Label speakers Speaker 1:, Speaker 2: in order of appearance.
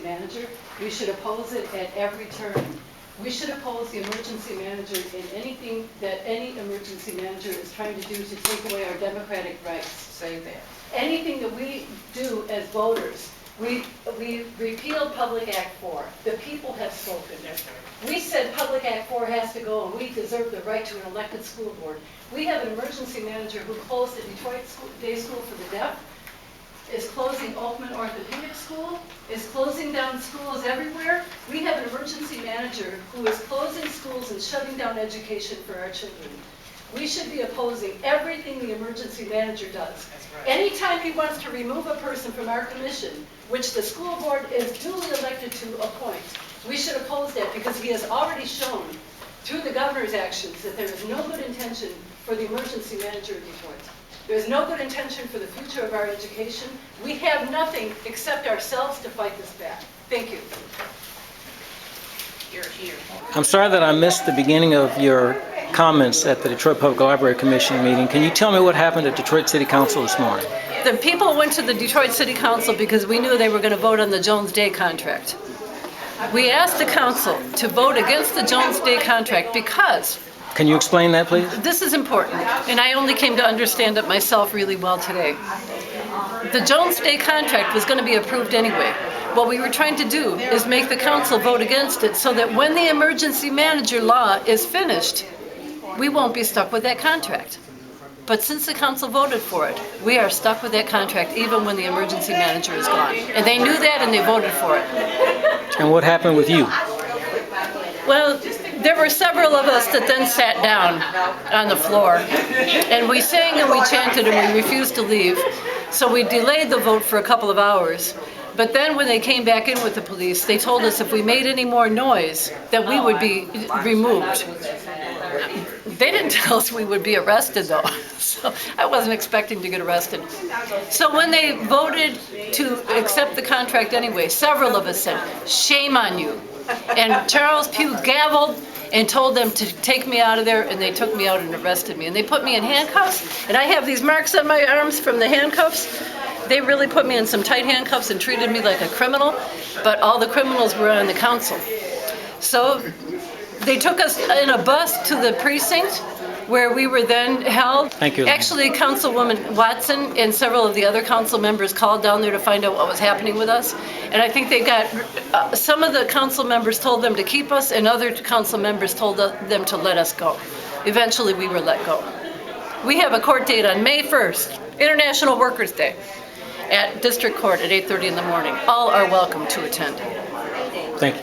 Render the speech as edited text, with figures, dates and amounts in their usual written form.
Speaker 1: manager. We should oppose it at every turn. We should oppose the emergency manager in anything that any emergency manager is trying to do to take away our democratic rights.
Speaker 2: Say that.
Speaker 1: Anything that we do as voters, we repealed Public Act 4. The people have spoken. We said Public Act 4 has to go and we deserve the right to an elected school board. We have an emergency manager who closed the Detroit Day School for the Deaf, is closing Oakman Orthopedic School, is closing down schools everywhere. We have an emergency manager who is closing schools and shutting down education for our children. We should be opposing everything the emergency manager does.
Speaker 2: Right.
Speaker 1: Anytime he wants to remove a person from our commission, which the school board is duly elected to appoint, we should oppose that because he has already shown through the governor's actions that there is no good intention for the emergency manager of Detroit. There is no good intention for the future of our education. We have nothing except ourselves to fight this back. Thank you.
Speaker 2: You're here.
Speaker 3: I'm sorry that I missed the beginning of your comments at the Detroit Public Library Commission meeting. Can you tell me what happened at Detroit City Council this morning?
Speaker 1: The people went to the Detroit City Council because we knew they were going to vote on the Jones Day contract. We asked the council to vote against the Jones Day contract because...
Speaker 3: Can you explain that, please?
Speaker 1: This is important, and I only came to understand it myself really well today. The Jones Day contract was going to be approved anyway. What we were trying to do is make the council vote against it so that when the emergency manager law is finished, we won't be stuck with that contract. But since the council voted for it, we are stuck with that contract even when the emergency manager is gone. And they knew that and they voted for it.
Speaker 3: And what happened with you?
Speaker 1: Well, there were several of us that then sat down on the floor, and we sang and we chanted and we refused to leave. So we delayed the vote for a couple of hours. But then when they came back in with the police, they told us if we made any more noise, that we would be removed. They didn't tell us we would be arrested, though. So I wasn't expecting to get arrested. So when they voted to accept the contract anyway, several of us said, "Shame on you." And Charles Pugh gavelled and told them to take me out of there, and they took me out and arrested me. And they put me in handcuffs, and I have these marks on my arms from the handcuffs. They really put me in some tight handcuffs and treated me like a criminal, but all the criminals were on the council. So they took us in a bus to the precinct where we were then held.
Speaker 3: Thank you.
Speaker 1: Actually, Councilwoman Watson and several of the other council members called down there to find out what was happening with us. And I think they got, some of the council members told them to keep us and other council members told them to let us go. Eventually, we were let go. We have a court date on May 1st, International Workers' Day, at District Court at 8:30 in the morning. All are welcome to attend.
Speaker 3: Thank you.